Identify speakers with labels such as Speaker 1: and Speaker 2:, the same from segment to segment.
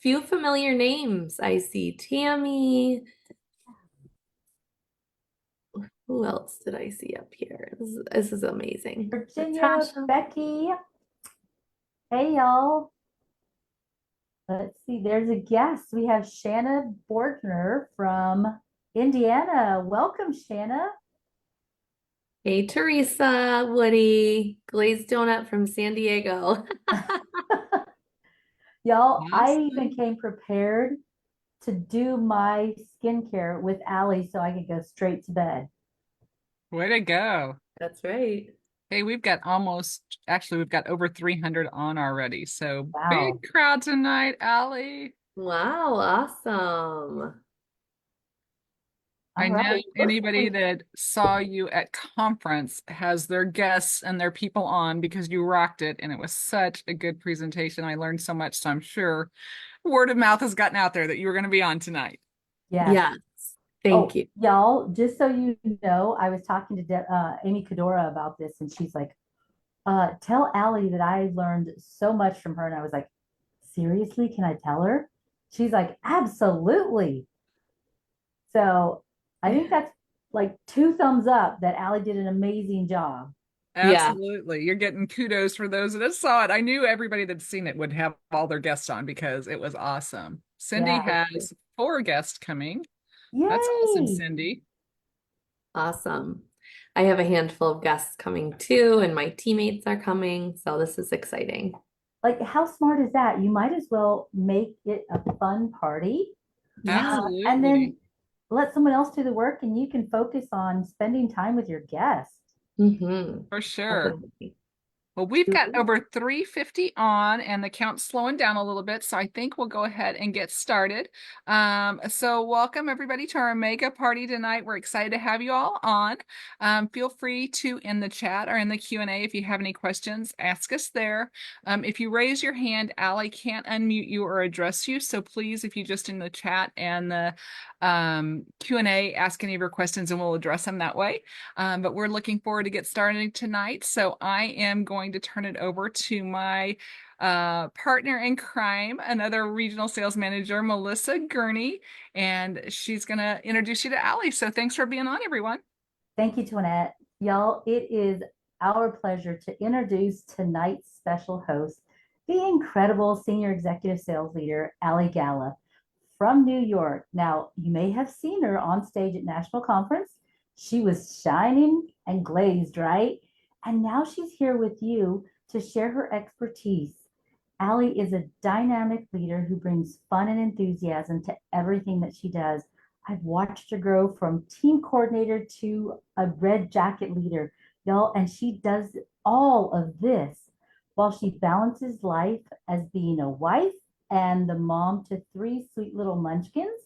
Speaker 1: few familiar names. I see Tammy. Who else did I see up here? This is amazing.
Speaker 2: Virginia,
Speaker 1: Natasha.
Speaker 2: Becky, hey y'all. Let's see, there's a guest. We have Shanna Borgner from Indiana. Welcome, Shanna.
Speaker 1: Hey, Teresa, Woody, glazed donut from San Diego.
Speaker 2: Y'all, I even
Speaker 1: Awesome.
Speaker 2: came prepared to do my skincare with Allie so I could go straight to bed.
Speaker 3: Way to go.
Speaker 1: That's right.
Speaker 3: Hey, we've got over 300 on already. So
Speaker 2: Wow.
Speaker 3: big crowd tonight, Allie.
Speaker 1: Wow, awesome.
Speaker 3: I
Speaker 2: All
Speaker 3: know
Speaker 2: right. First,
Speaker 3: anybody that saw you at conference has their guests and their people on because you rocked it and it was such a good presentation. I learned so much, so I'm sure word of mouth has gotten out there that you were going to be on tonight.
Speaker 2: yes.
Speaker 1: Yes, thank
Speaker 2: Oh,
Speaker 1: you.
Speaker 2: y'all, just so you know, I was talking to Amy Cadora about this, and she's like, tell Allie that I learned so much from her. And I was like, seriously, can I tell her? She's like, absolutely. So I think that's like two thumbs up that Allie did an amazing job.
Speaker 1: Yeah,
Speaker 3: Absolutely. You're getting kudos for those that saw it. I knew everybody that's seen it would have all their guests on because it was awesome. Cindy
Speaker 2: Yeah.
Speaker 3: has 4 guests coming. That's awesome,
Speaker 2: Yay.
Speaker 3: Cindy.
Speaker 1: awesome. I have a handful of guests coming too, and my teammates are coming, so this is exciting.
Speaker 2: Like, how smart is that? You might as well make it a fun party,
Speaker 1: Yeah,
Speaker 2: and
Speaker 3: Absolutely.
Speaker 2: then let someone else do the work, and you can focus on spending time with your guests.
Speaker 3: For sure.
Speaker 1: definitely.
Speaker 3: Well, we've got over 350 on and the count's slowing down a little bit. So I think we'll go ahead and get started. So welcome everybody to our mega party tonight. We're excited to have you all on. Feel free to in the chat or in the Q&A if you have any questions, ask us there. If you raise your hand, Allie can't unmute you or address you. So please, if you just in the chat and the Q&A, ask any of your questions and we'll address them that way. But we're looking forward to get started tonight. So I am going to turn it over to my partner in crime, another regional sales manager, Melissa Gurney, and she's going to introduce you to Allie. So thanks for being on, everyone.
Speaker 2: Thank you, Toinette. Y'all, it is our pleasure to introduce tonight's special host, the incredible Senior Executive Sales Leader, Allie Gala from New York. Now, you may have seen her on stage at National Conference. She was shining and glazed, right? And now she's here with you to share her expertise. Allie is a dynamic leader who brings fun and enthusiasm to everything that she does. I've watched her grow from team coordinator to a red jacket leader, y'all, and she does all of this while she balances life as being a wife and the mom to 3 sweet little munchkins.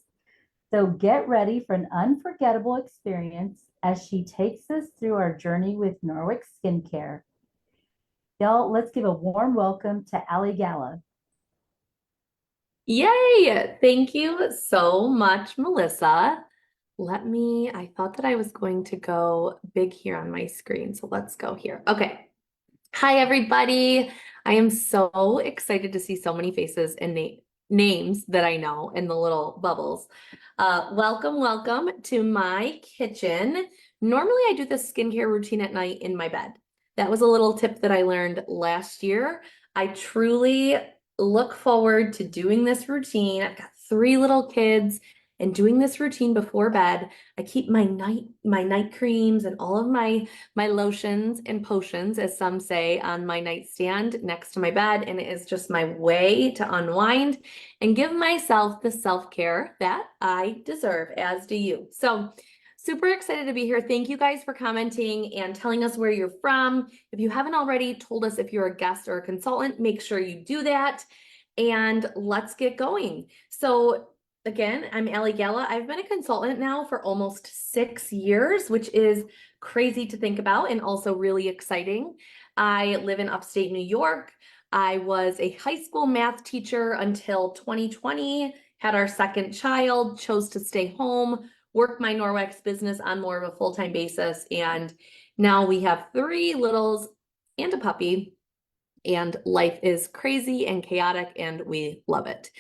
Speaker 2: So get ready for an unforgettable experience as she takes us through our journey with Norwex Skincare. Y'all, let's give a warm welcome to Allie Gala.
Speaker 1: Yay! Thank you so much, Melissa. I thought that I was going to go big here on my screen, so let's go here. Okay. Hi, everybody. I am so excited to see so many faces and names that I know in the little bubbles. Welcome, welcome to my kitchen. Normally, I do this skincare routine at night in my bed. That was a little tip that I learned last year. I truly look forward to doing this routine. I've got 3 little kids and doing this routine before bed. I keep my night creams and all of my lotions and potions, as some say, on my nightstand next to my bed. And it is just my way to unwind and give myself the self-care that I deserve, as do you. So super excited to be here. Thank you guys for commenting and telling us where you're from. If you haven't already told us if you're a guest or a consultant, make sure you do that. And let's get going. So again, I'm Allie Gala. I've been a consultant now for almost 6 years, which is crazy to think about and also really exciting. I live in upstate New York. I was a high school math teacher until 2020, had our second child, chose to stay home, work my Norwex business on more of a full-time basis. And now we have 3 littles and a puppy. and life is crazy and chaotic, and we love it.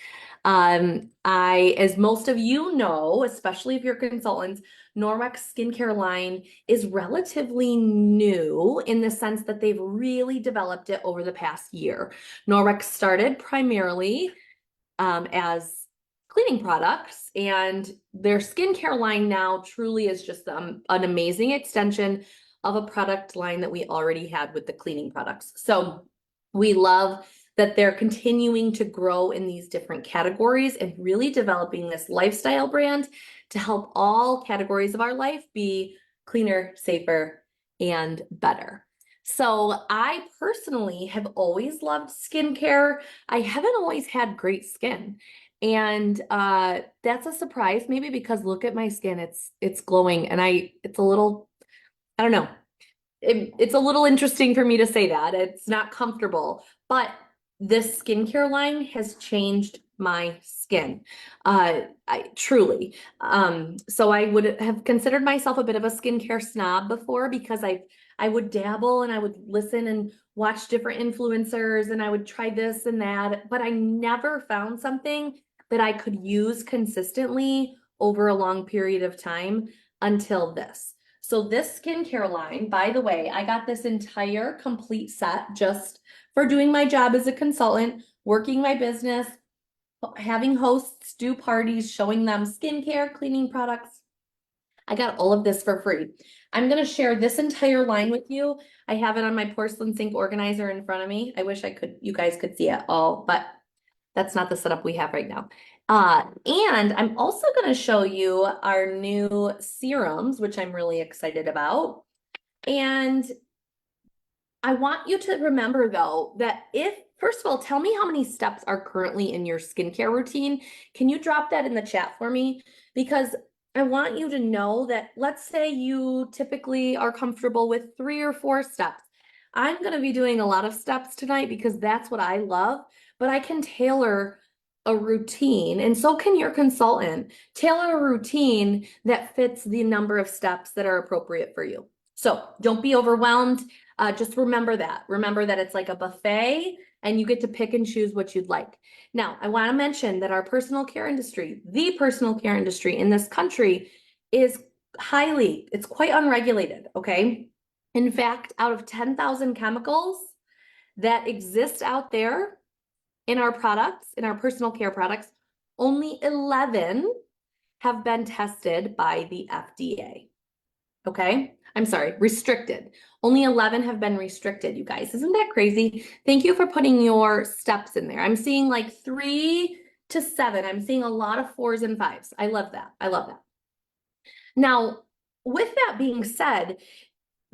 Speaker 1: As most of you know, especially if you're consultants, Norwex skincare line is relatively new in the sense that they've really developed it over the past year. Norwex started primarily as cleaning products, and their skincare line now truly is just an amazing extension of a product line that we already had with the cleaning products. So we love that they're continuing to grow in these different categories and really developing this lifestyle brand to help all categories of our life be cleaner, safer, and better. So I personally have always loved skincare. I haven't always had great skin. And that's a surprise, maybe because look at my skin, it's glowing, and it's a little, I don't know. It's a little interesting for me to say that. It's not comfortable, but this skincare line has changed my skin. I truly. So I would have considered myself a bit of a skincare snob before because I would dabble and I would listen and watch different influencers and I would try this and that, but I never found something that I could use consistently over a long period of time until this. So this skincare line, by the way, I got this entire complete set just for doing my job as a consultant, working my business, having hosts do parties, showing them skincare, cleaning products. I got all of this for free. I'm going to share this entire line with you. I have it on my porcelain sink organizer in front of me. I wish you guys could see it all, but that's not the setup we have right now. And I'm also going to show you our new serums, which I'm really excited about. And I want you to remember though, that first of all, tell me how many steps are currently in your skincare routine. Can you drop that in the chat for me? Because I want you to know that let's say you typically are comfortable with 3 or 4 steps. I'm going to be doing a lot of steps tonight because that's what I love, but I can tailor a routine, and so can your consultant. Tailor a routine that fits the number of steps that are appropriate for you. So don't be overwhelmed. Just remember that. Remember that it's like a buffet and you get to pick and choose what you'd like. Now, I want to mention that our personal care industry, the personal care industry in this country is it's quite unregulated, okay? In fact, out of 10,000 chemicals that exist out there in our products, in our personal care products, only 11 have been tested by the FDA. Okay, I'm sorry, restricted. Only 11 have been restricted, you guys. Isn't that crazy? Thank you for putting your steps in there. I'm seeing like 3 to 7. I'm seeing a lot of 4s and 5s. I love that. I love that. Now, with that being said,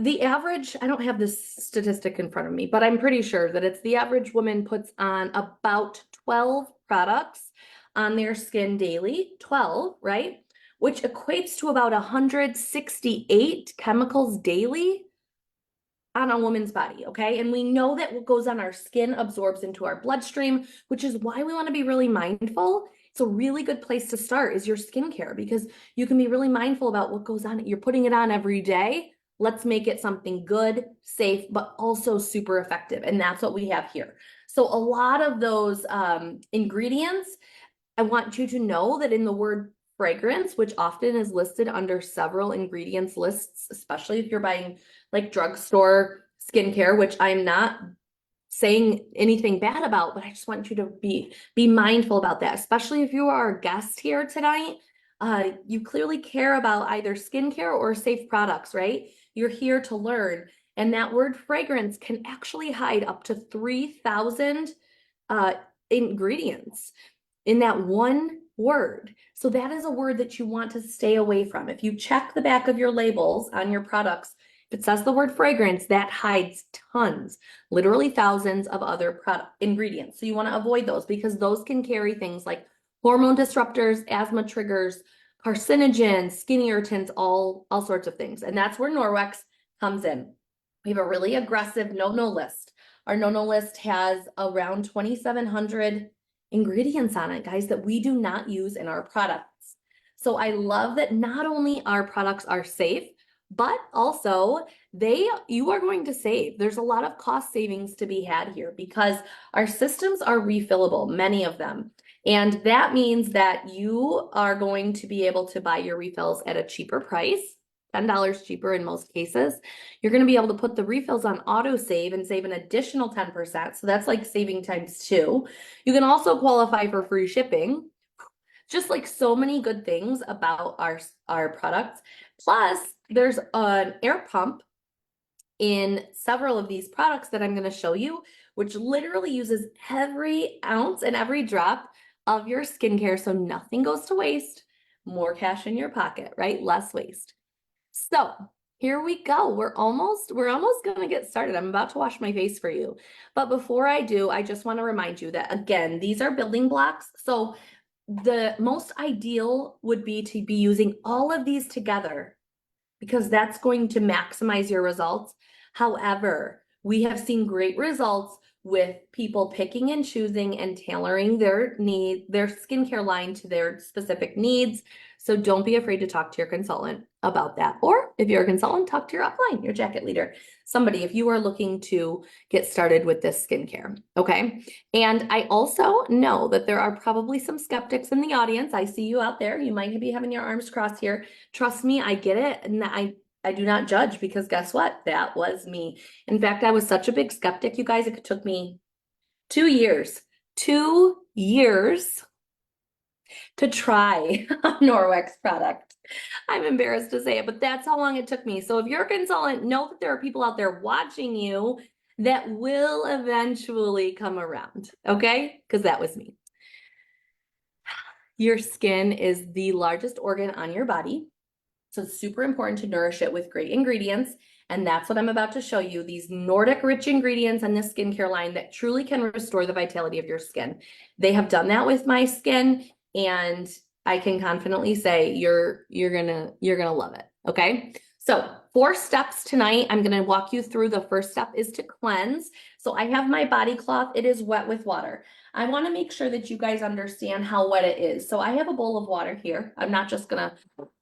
Speaker 1: the average, I don't have this statistic in front of me, but I'm pretty sure that it's the average woman puts on about 12 products on their skin daily, 12, right? Which equates to about 168 chemicals daily on a woman's body, okay? And we know that what goes on our skin absorbs into our bloodstream, which is why we want to be really mindful. It's a really good place to start is your skincare because you can be really mindful about what goes on. You're putting it on every day. Let's make it something good, safe, but also super effective. And that's what we have here. So a lot of those ingredients, I want you to know that in the word fragrance, which often is listed under several ingredients lists, especially if you're buying like drugstore skincare, which I'm not saying anything bad about, but I just want you to be mindful about that, especially if you are a guest here tonight. You clearly care about either skincare or safe products, right? You're here to learn. And that word fragrance can actually hide up to 3,000 ingredients in that one word. So that is a word that you want to stay away from. If you check the back of your labels on your products, if it says the word fragrance, that hides tons, literally thousands of other product ingredients. So you want to avoid those because those can carry things like hormone disruptors, asthma triggers, carcinogens, skin irritants, all sorts of things. And that's where Norwex comes in. We have a really aggressive no-no list. Our no-no list has around 2,700 ingredients on it, guys, that we do not use in our products. So I love that not only our products are safe, but also you are going to save. There's a lot of cost savings to be had here because our systems are refillable, many of them. And that means that you are going to be able to buy your refills at a cheaper price, $10 cheaper in most cases. You're going to be able to put the refills on auto save and save an additional 10%. So that's like saving times 2. You can also qualify for free shipping. Just like so many good things about our products. Plus, there's an air pump in several of these products that I'm going to show you, which literally uses every ounce and every drop of your skincare, so nothing goes to waste. More cash in your pocket, right? Less waste. So here we go. We're almost going to get started. I'm about to wash my face for you. But before I do, I just want to remind you that, again, these are building blocks. So the most ideal would be to be using all of these together because that's going to maximize your results. However, we have seen great results with people picking and choosing and tailoring their skincare line to their specific needs. So don't be afraid to talk to your consultant about that. Or if you're a consultant, talk to your upline, your jacket leader, somebody if you are looking to get started with this skincare. Okay. And I also know that there are probably some skeptics in the audience. I see you out there. You might be having your arms crossed here. Trust me, I get it. And I do not judge because guess what? That was me. In fact, I was such a big skeptic, you guys, it took me 2 years to try a Norwex product. I'm embarrassed to say it, but that's how long it took me. So if you're a consultant, know that there are people out there watching you that will eventually come around, okay? Because that was me. Your skin is the largest organ on your body. So it's super important to nourish it with great ingredients. And that's what I'm about to show you, these Nordic rich ingredients in this skincare line that truly can restore the vitality of your skin. They have done that with my skin, and I can confidently say you're gonna love it. Okay. So 4 steps tonight. I'm gonna walk you through. The first step is to cleanse. So I have my body cloth. It is wet with water. I want to make sure that you guys understand how wet it is. So I have a bowl of water here. I'm not just gonna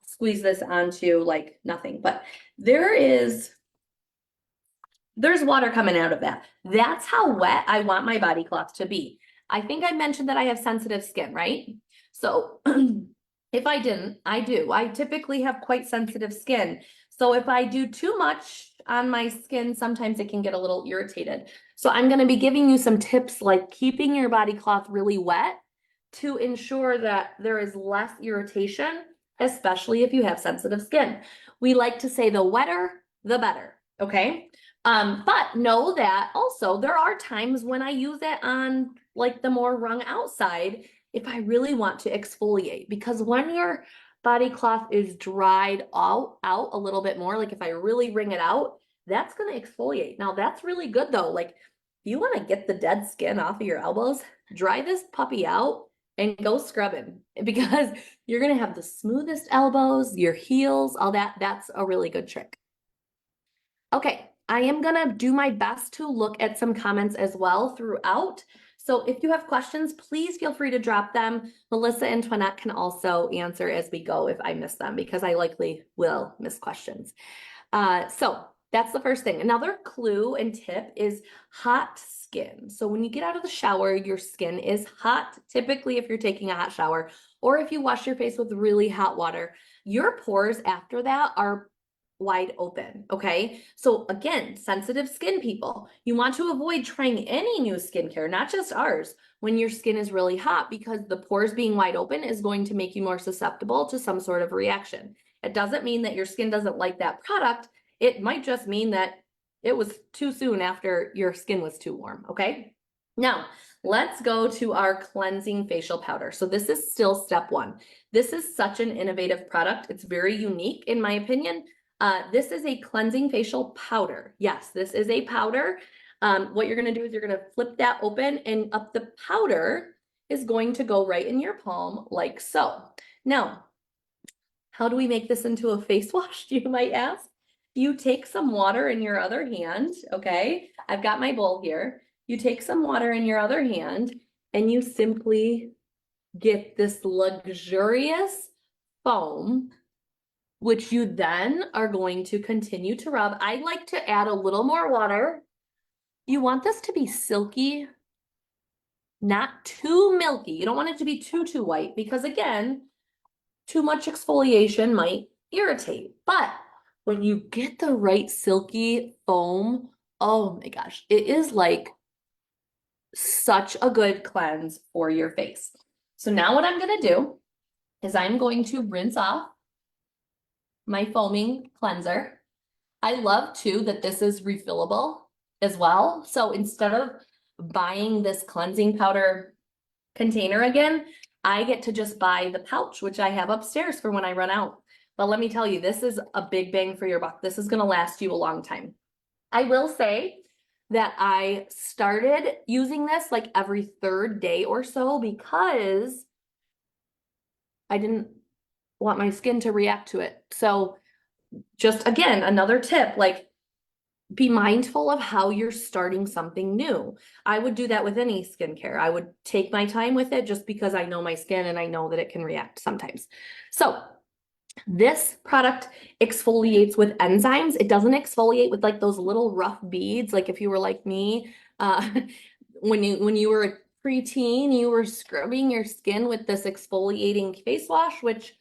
Speaker 1: squeeze this onto like nothing, but there's water coming out of that. That's how wet I want my body cloth to be. I think I mentioned that I have sensitive skin, right? So if I didn't, I do. I typically have quite sensitive skin. So if I do too much on my skin, sometimes it can get a little irritated. So I'm going to be giving you some tips like keeping your body cloth really wet to ensure that there is less irritation, especially if you have sensitive skin. We like to say the wetter, the better, okay? But know that also there are times when I use it on like the more wrung outside if I really want to exfoliate, because when your body cloth is dried out a little bit more, like if I really wring it out, that's going to exfoliate. Now that's really good though. Like if you want to get the dead skin off of your elbows, dry this puppy out and go scrubbing because you're going to have the smoothest elbows, your heels, all that. That's a really good trick. Okay, I am going to do my best to look at some comments as well throughout. So if you have questions, please feel free to drop them. Melissa and Toinette can also answer as we go if I miss them, because I likely will miss questions. So that's the first thing. Another clue and tip is hot skin. So when you get out of the shower, your skin is hot. Typically, if you're taking a hot shower or if you wash your face with really hot water, your pores after that are wide open. Okay. So again, sensitive skin people, you want to avoid trying any new skincare, not just ours, when your skin is really hot, because the pores being wide open is going to make you more susceptible to some sort of reaction. It doesn't mean that your skin doesn't like that product. It might just mean that it was too soon after your skin was too warm. Okay. Now let's go to our cleansing facial powder. So this is still step 1. This is such an innovative product. It's very unique in my opinion. This is a cleansing facial powder. Yes, this is a powder. What you're going to do is you're going to flip that open, and up the powder is going to go right in your palm like so. Now, how do we make this into a face wash, you might ask? You take some water in your other hand, okay? I've got my bowl here. You take some water in your other hand and you simply get this luxurious foam which you then are going to continue to rub. I like to add a little more water. You want this to be silky, not too milky. You don't want it to be too white because again, too much exfoliation might irritate. But when you get the right silky foam, oh my gosh, it is like such a good cleanse for your face. So now what I'm gonna do is I'm going to rinse off my foaming cleanser. I love too that this is refillable as well. So instead of buying this cleansing powder container again, I get to just buy the pouch, which I have upstairs for when I run out. But let me tell you, this is a big bang for your buck. This is gonna last you a long time. I will say that I started using this like every third day or so because I didn't want my skin to react to it. So just again, another tip, like be mindful of how you're starting something new. I would do that with any skincare. I would take my time with it just because I know my skin and I know that it can react sometimes. So this product exfoliates with enzymes. It doesn't exfoliate with like those little rough beads. Like if you were like me, when you were a preteen, you were scrubbing your skin with this exfoliating face wash, which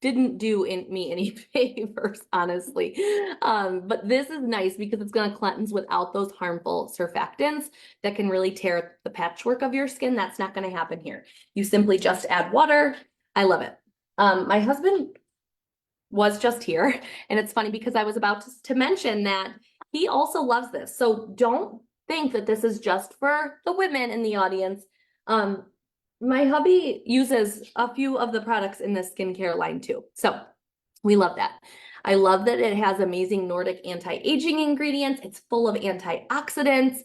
Speaker 1: didn't do me any favors, honestly. But this is nice because it's going to cleanse without those harmful surfactants that can really tear the patchwork of your skin. That's not going to happen here. You simply just add water. I love it. My husband was just here, and it's funny because I was about to mention that he also loves this. So don't think that this is just for the women in the audience. My hubby uses a few of the products in the skincare line too. So we love that. I love that it has amazing Nordic anti-aging ingredients. It's full of antioxidants,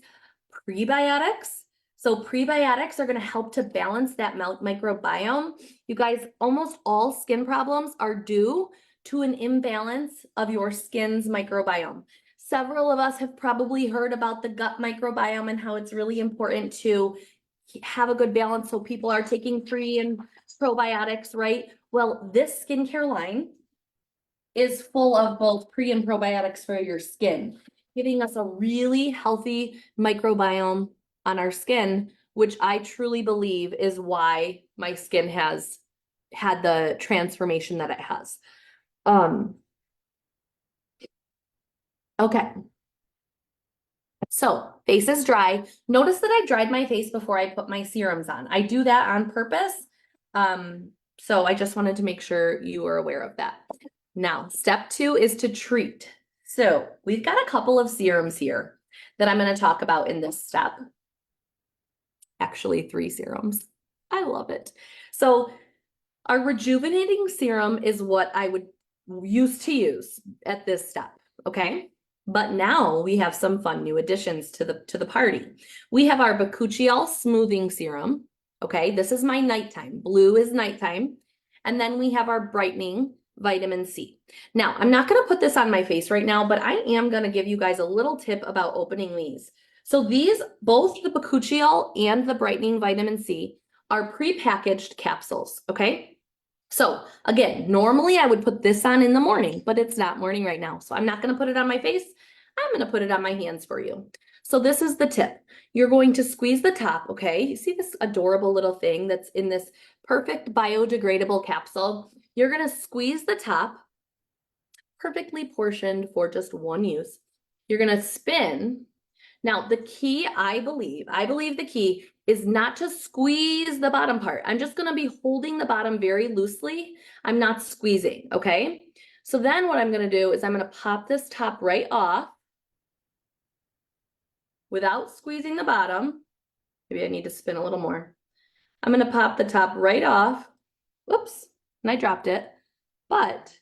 Speaker 1: prebiotics. So prebiotics are going to help to balance that microbiome. You guys, almost all skin problems are due to an imbalance of your skin's microbiome. Several of us have probably heard about the gut microbiome and how it's really important to have a good balance so people are taking pre and probiotics, right? Well, this skincare line is full of both pre and probiotics for your skin, giving us a really healthy microbiome on our skin, which I truly believe is why my skin has had the transformation that it has. Okay. So face is dry. Notice that I dried my face before I put my serums on. I do that on purpose. So I just wanted to make sure you were aware of that. Now, step 2 is to treat. So we've got a couple of serums here that I'm going to talk about in this step. Actually, 3 serums. I love it. So our rejuvenating serum is what I would use at this step, okay? But now we have some fun new additions to the party. We have our Bakuchiol Smoothing Serum, okay? This is my nighttime. Blue is nighttime. And then we have our Brightening Vitamin C. Now, I'm not going to put this on my face right now, but I am going to give you guys a little tip about opening these. So these, both the Bakuchiol and the Brightening Vitamin C, are pre-packaged capsules, okay? So again, normally I would put this on in the morning, but it's not morning right now. So I'm not going to put it on my face. I'm going to put it on my hands for you. So this is the tip. You're going to squeeze the top, okay? You see this adorable little thing that's in this perfect biodegradable capsule? You're going to squeeze the top, perfectly portioned for just one use. You're going to spin. Now, the key, I believe the key is not to squeeze the bottom part. I'm just going to be holding the bottom very loosely. I'm not squeezing, okay? So then what I'm going to do is I'm going to pop this top right off without squeezing the bottom. Maybe I need to spin a little more. I'm going to pop the top right off. Whoops, and I dropped it, but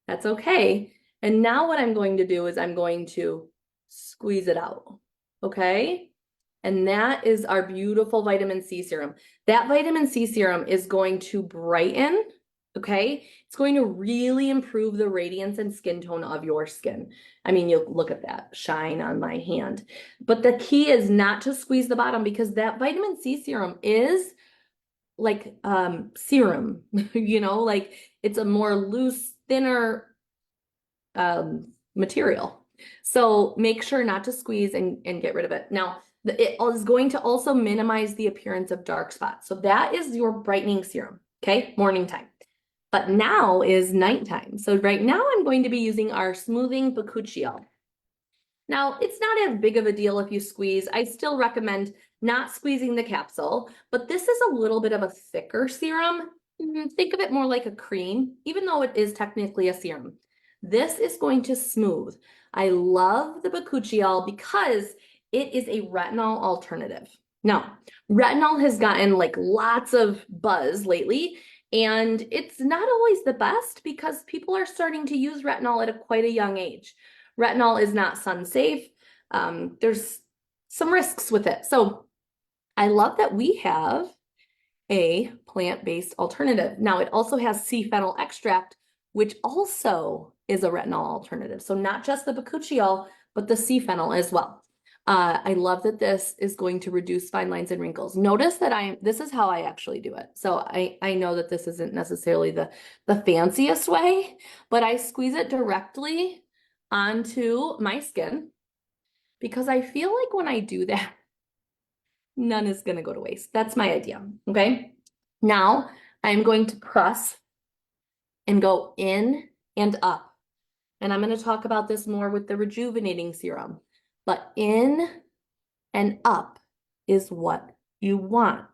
Speaker 1: that's okay. And now what I'm going to do is I'm going to squeeze it out, okay? And that is our beautiful vitamin C serum. That vitamin C serum is going to brighten, okay? It's going to really improve the radiance and skin tone of your skin. I mean, you look at that shine on my hand. But the key is not to squeeze the bottom because that vitamin C serum is like serum, you know, like it's a more loose, thinner material. So make sure not to squeeze and get rid of it. Now, it is going to also minimize the appearance of dark spots. So that is your brightening serum, okay? Morning time. But now is nighttime. So right now I'm going to be using our smoothing bakuchiol. Now, it's not as big of a deal if you squeeze. I still recommend not squeezing the capsule, but this is a little bit of a thicker serum. Think of it more like a cream, even though it is technically a serum. This is going to smooth. I love the bakuchiol because it is a retinol alternative. Now, retinol has gotten like lots of buzz lately, and it's not always the best because people are starting to use retinol at quite a young age. Retinol is not sun safe. There's some risks with it. So I love that we have a plant-based alternative. Now it also has sea fennel extract, which also is a retinol alternative. So not just the bakuchiol, but the sea fennel as well. I love that this is going to reduce fine lines and wrinkles. Notice that this is how I actually do it. So I know that this isn't necessarily the fanciest way, but I squeeze it directly onto my skin because I feel like when I do that, none is going to go to waste. That's my idea. Okay. Now I'm going to press and go in and up. And I'm going to talk about this more with the rejuvenating serum, but in and up is what you want.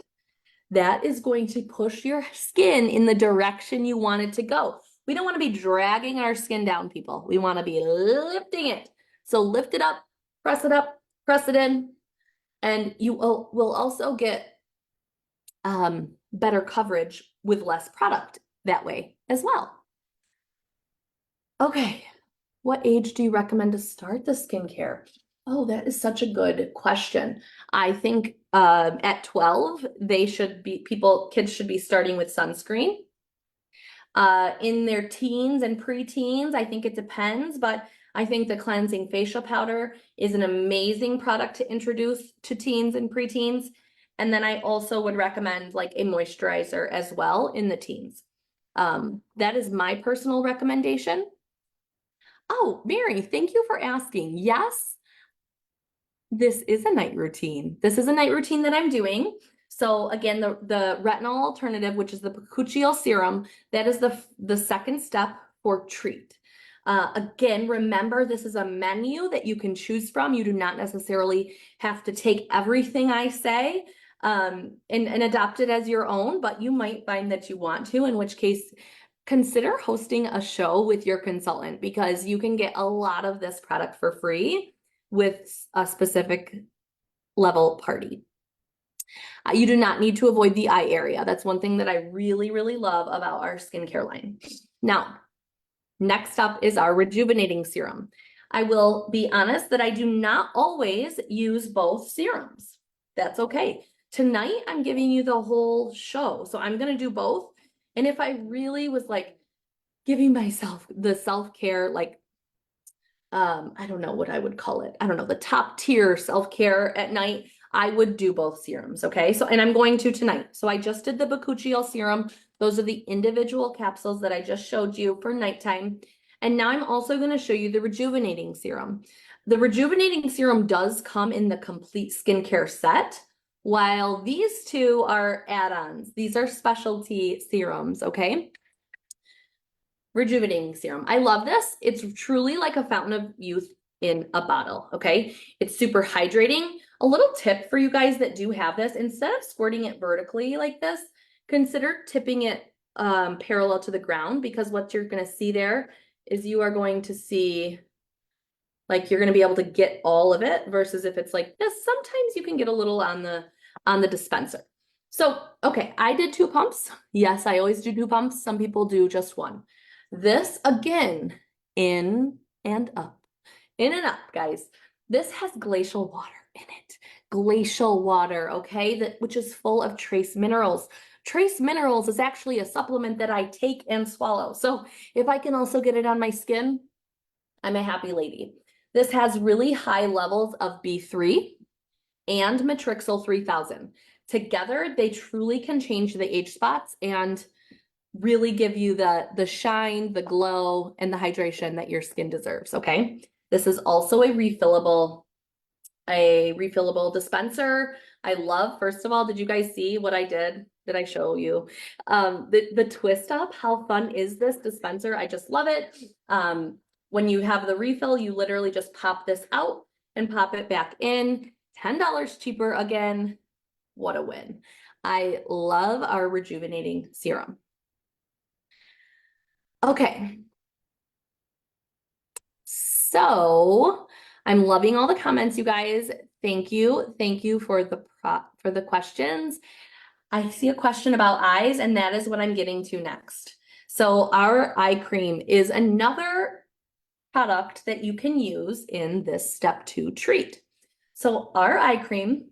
Speaker 1: That is going to push your skin in the direction you want it to go. We don't want to be dragging our skin down, people. We want to be lifting it. So lift it up, press it in, and you will also get better coverage with less product that way as well. Okay, what age do you recommend to start the skincare? Oh, that is such a good question. I think at 12, kids should be starting with sunscreen. In their teens and preteens, I think it depends, but I think the cleansing facial powder is an amazing product to introduce to teens and preteens. And then I also would recommend like a moisturizer as well in the teens. That is my personal recommendation. Oh, Mary, thank you for asking. Yes, this is a night routine. This is a night routine that I'm doing. So again, the retinol alternative, which is the bakuchiol serum, that is the second step for treat. Again, remember, this is a menu that you can choose from. You do not necessarily have to take everything I say and adopt it as your own, but you might find that you want to, in which case consider hosting a show with your consultant because you can get a lot of this product for free with a specific level party. You do not need to avoid the eye area. That's one thing that I really, really love about our skincare line. Now, next up is our rejuvenating serum. I will be honest that I do not always use both serums. That's okay. Tonight, I'm giving you the whole show. So I'm going to do both. And if I really was like giving myself the self-care, like, I don't know what I would call it. I don't know, the top tier self-care at night, I would do both serums. Okay. So, and I'm going to tonight. So I just did the bakuchiol serum. Those are the individual capsules that I just showed you for nighttime. And now I'm also going to show you the rejuvenating serum. The rejuvenating serum does come in the complete skincare set, while these two are add-ons. These are specialty serums, okay? Rejuvenating serum. I love this. It's truly like a fountain of youth in a bottle, okay? It's super hydrating. A little tip for you guys that do have this, instead of squirting it vertically like this, consider tipping it parallel to the ground, because what you're going to see there is you are going to see, like, you're going to be able to get all of it, versus if it's like this, sometimes you can get a little on the dispenser. So, okay, I did 2 pumps. Yes, I always do 2 pumps. Some people do just 1. This, again, in and up. In and up, guys. This has glacial water in it. Glacial water, okay, which is full of trace minerals. Trace minerals is actually a supplement that I take and swallow. So if I can also get it on my skin, I'm a happy lady. This has really high levels of B3 and matrixyl 3000. Together, they truly can change the age spots and really give you the shine, the glow, and the hydration that your skin deserves, okay? This is also a refillable dispenser. I love, first of all, did you guys see what I did? Did I show you? The twist up, how fun is this dispenser? I just love it. When you have the refill, you literally just pop this out and pop it back in. $10 cheaper again. What a win. I love our rejuvenating serum. Okay. So I'm loving all the comments, you guys. Thank you. Thank you for the questions. I see a question about eyes, and that is what I'm getting to next. So our eye cream is another product that you can use in this step 2 treat. So our eye cream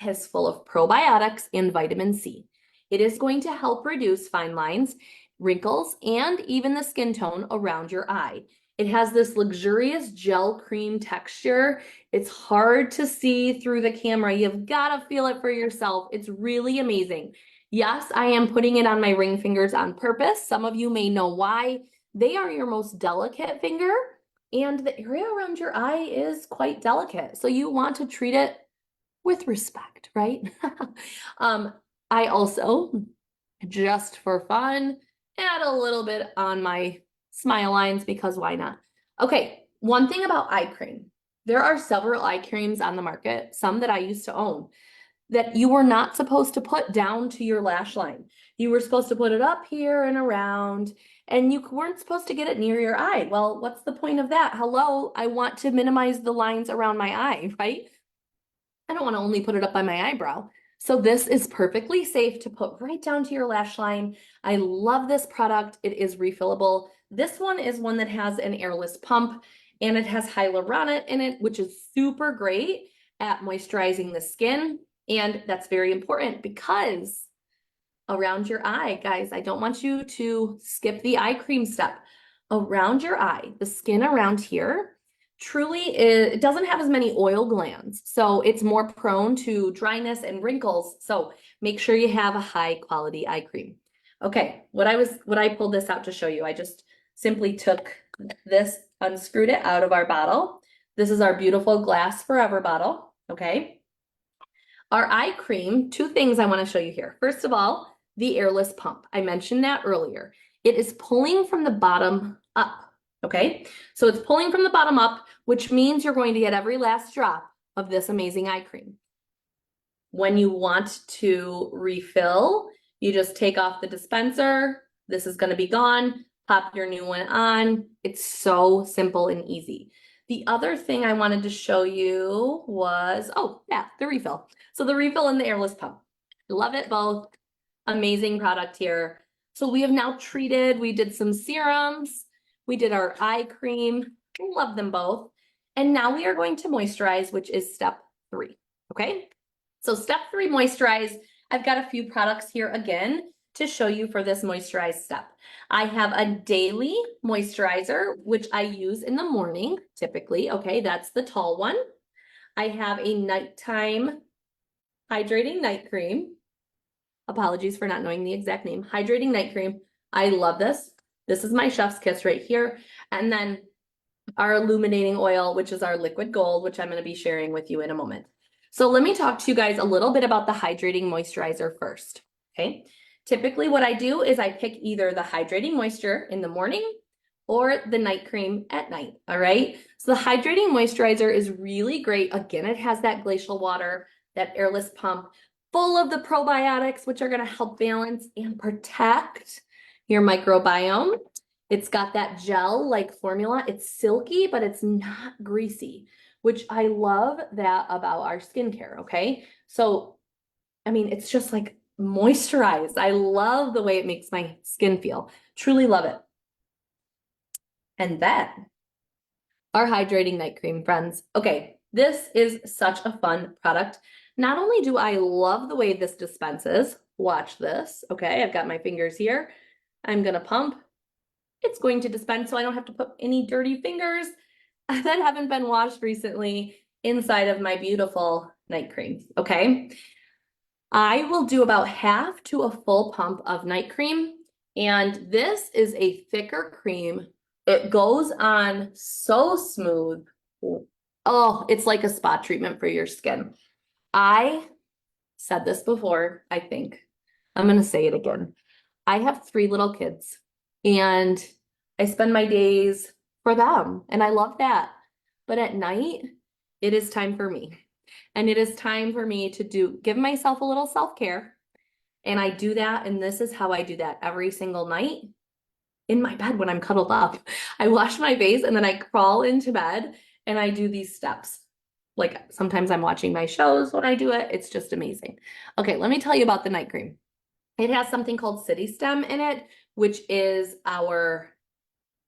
Speaker 1: is full of probiotics and vitamin C. It is going to help reduce fine lines, wrinkles, and even the skin tone around your eye. It has this luxurious gel cream texture. It's hard to see through the camera. You've got to feel it for yourself. It's really amazing. Yes, I am putting it on my ring fingers on purpose. Some of you may know why. They are your most delicate finger, and the area around your eye is quite delicate. So you want to treat it with respect, right? I also, just for fun, add a little bit on my smile lines because why not? Okay, one thing about eye cream. There are several eye creams on the market, some that I used to own, that you were not supposed to put down to your lash line. You were supposed to put it up here and around, and you weren't supposed to get it near your eye. Well, what's the point of that? Hello, I want to minimize the lines around my eye, right? I don't want to only put it up by my eyebrow. So this is perfectly safe to put right down to your lash line. I love this product. It is refillable. This one is one that has an airless pump, and it has hyaluronic in it, which is super great at moisturizing the skin. And that's very important because around your eye, guys, I don't want you to skip the eye cream step. Around your eye, the skin around here truly it doesn't have as many oil glands, so it's more prone to dryness and wrinkles. So make sure you have a high quality eye cream. Okay, what I pulled this out to show you, I just simply took this, unscrewed it out of our bottle. This is our beautiful glass forever bottle. Okay, our eye cream, two things I want to show you here. First of all, the airless pump. I mentioned that earlier. It is pulling from the bottom up. Okay, so it's pulling from the bottom up, which means you're going to get every last drop of this amazing eye cream. When you want to refill, you just take off the dispenser. This is going to be gone. Pop your new one on. It's so simple and easy. The other thing I wanted to show you was, oh yeah, the refill. So the refill and the airless pump. Love it both. Amazing product here. So we have now treated, we did some serums, we did our eye cream. Love them both. And now we are going to moisturize, which is step 3. Okay. So step 3, moisturize. I've got a few products here again to show you for this moisturize step. I have a daily moisturizer, which I use in the morning, typically. Okay, that's the tall one. I have a nighttime hydrating night cream. Apologies for not knowing the exact name. Hydrating night cream. I love this. This is my chef's kiss right here. And then our illuminating oil, which is our liquid gold, which I'm going to be sharing with you in a moment. So let me talk to you guys a little bit about the hydrating moisturizer first. Okay. Typically what I do is I pick either the hydrating moisture in the morning or the night cream at night. All right. So the hydrating moisturizer is really great. Again, it has that glacial water, that airless pump, full of the probiotics, which are going to help balance and protect your microbiome. It's got that gel-like formula. It's silky, but it's not greasy, which I love that about our skincare, okay? So, I mean, it's just like moisturized. I love the way it makes my skin feel. Truly love it. And then our hydrating night cream, friends. Okay, this is such a fun product. Not only do I love the way this dispenses, watch this, okay? I've got my fingers here. I'm gonna pump. It's going to dispense so I don't have to put any dirty fingers that haven't been washed recently inside of my beautiful night cream, okay? I will do about half to a full pump of night cream And this is a thicker cream. It goes on so smooth. Oh, it's like a spa treatment for your skin. I said this before, I think. I'm going to say it again. I have 3 little kids and I spend my days for them and I love that. But at night, it is time for me. And it is time for me to give myself a little self-care. And I do that, and this is how I do that every single night in my bed when I'm cuddled up. I wash my face and then I crawl into bed and I do these steps. Like sometimes I'm watching my shows when I do it. It's just amazing. Okay, let me tell you about the night cream. It has something called city stem in it, which is our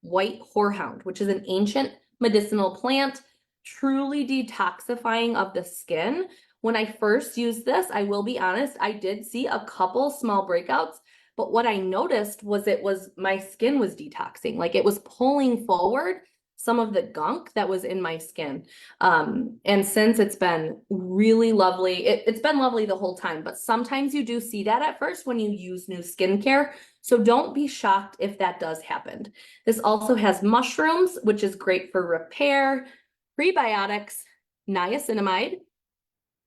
Speaker 1: white horehound, which is an ancient medicinal plant, truly detoxifying of the skin. When I first used this, I will be honest, I did see a couple small breakouts, but what I noticed was my skin was detoxing, like it was pulling forward some of the gunk that was in my skin. And since it's been really lovely, it's been lovely the whole time, but sometimes you do see that at first when you use new skincare. So don't be shocked if that does happen. This also has mushrooms, which is great for repair, prebiotics, niacinamide,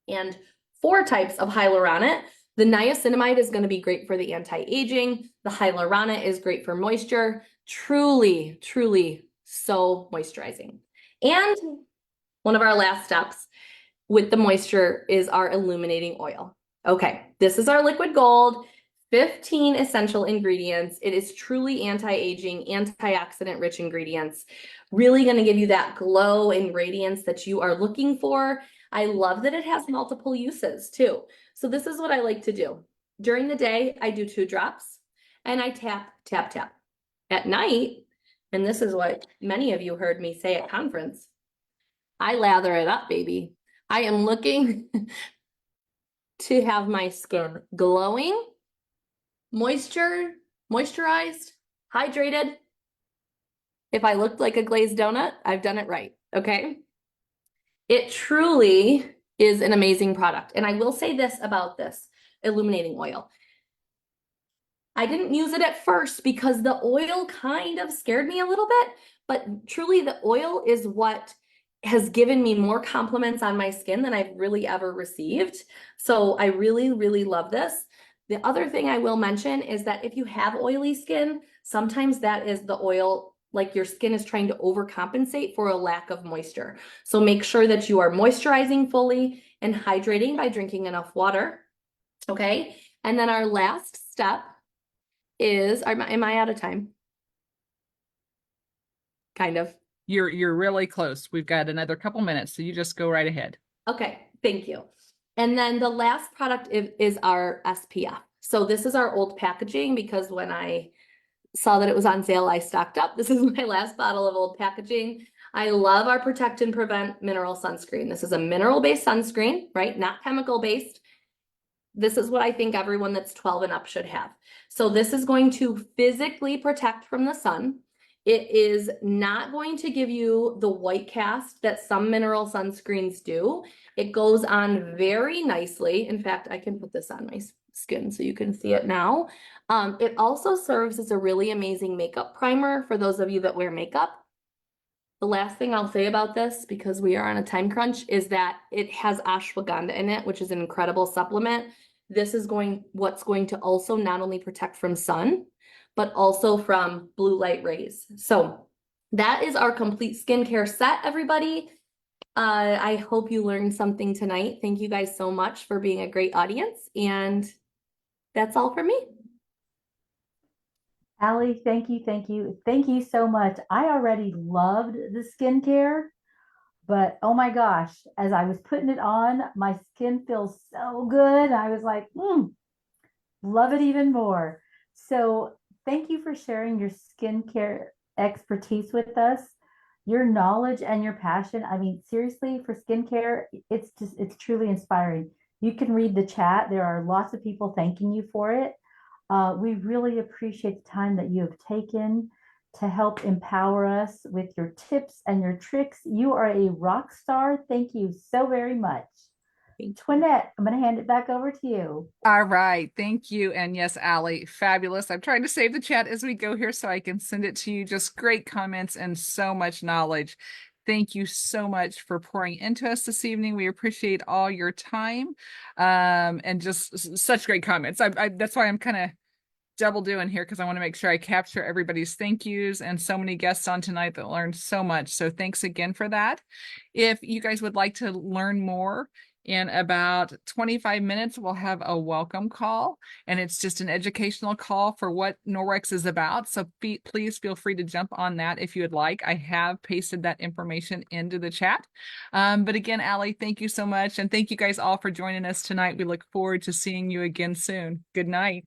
Speaker 1: and 4 types of hyaluronate. The niacinamide is going to be great for the anti-aging. The hyaluronate is great for moisture. Truly, truly so moisturizing. And one of our last steps with the moisture is our illuminating oil. Okay, this is our liquid gold. 15 essential ingredients. It is truly anti-aging, antioxidant rich ingredients. Really going to give you that glow and radiance that you are looking for. I love that it has multiple uses too. So this is what I like to do. During the day, I do 2 drops and I tap, tap, tap. At night, and this is what many of you heard me say at conference, I lather it up, baby. I am looking to have my skin glowing, moisturized, hydrated. If I looked like a glazed donut, I've done it right, okay? It truly is an amazing product. And I will say this about this illuminating oil. I didn't use it at first because the oil kind of scared me a little bit, but truly the oil is what has given me more compliments on my skin than I've really ever received. So I really, really love this. The other thing I will mention is that if you have oily skin, sometimes that is the oil, like your skin is trying to overcompensate for a lack of moisture. So make sure that you are moisturizing fully and hydrating by drinking enough water. Okay. And then our last step is, am I out of time? Kind of.
Speaker 3: You're really close. We've got another couple minutes, so you just go right ahead.
Speaker 1: Okay, thank you. And then the last product is our SPF. So this is our old packaging because when I saw that it was on sale, I stocked up. This is my last bottle of old packaging. I love our Protect and Prevent mineral sunscreen. This is a mineral-based sunscreen, right? Not chemical-based. This is what I think everyone that's 12 and up should have. So this is going to physically protect from the sun. It is not going to give you the white cast that some mineral sunscreens do. It goes on very nicely. In fact, I can put this on my skin so you can see it now. It also serves as a really amazing makeup primer for those of you that wear makeup. The last thing I'll say about this, because we are on a time crunch, is that it has ashwagandha in it, which is an incredible supplement. This is what's going to also not only protect from sun, but also from blue light rays. So that is our complete skincare set, everybody. I hope you learned something tonight. Thank you guys so much for being a great audience. And that's all for me.
Speaker 2: Allie, thank you, thank you, thank you so much. I already loved the skincare, but oh my gosh, as I was putting it on, my skin feels so good. I was like, love it even more. So thank you for sharing your skincare expertise with us, your knowledge and your passion. I mean, seriously, for skincare, it's truly inspiring. You can read the chat. There are lots of people thanking you for it. We really appreciate the time that you have taken to help empower us with your tips and your tricks. You are a rock star. Thank you so very much. Twinette, I'm going to hand it back over to you.
Speaker 3: All right. Thank you. And yes, Allie, fabulous. I'm trying to save the chat as we go here so I can send it to you. Just great comments and so much knowledge. Thank you so much for pouring into us this evening. We appreciate all your time and just such great comments. That's why I'm kind of double doing here because I want to make sure I capture everybody's thank yous and so many guests on tonight that learned so much. So thanks again for that. If you guys would like to learn more, in about 25 minutes, we'll have a welcome call, and it's just an educational call for what Norwex is about. So please feel free to jump on that if you would like. I have pasted that information into the chat. But again, Allie, thank you so much. And thank you guys all for joining us tonight. We look forward to seeing you again soon. Good night.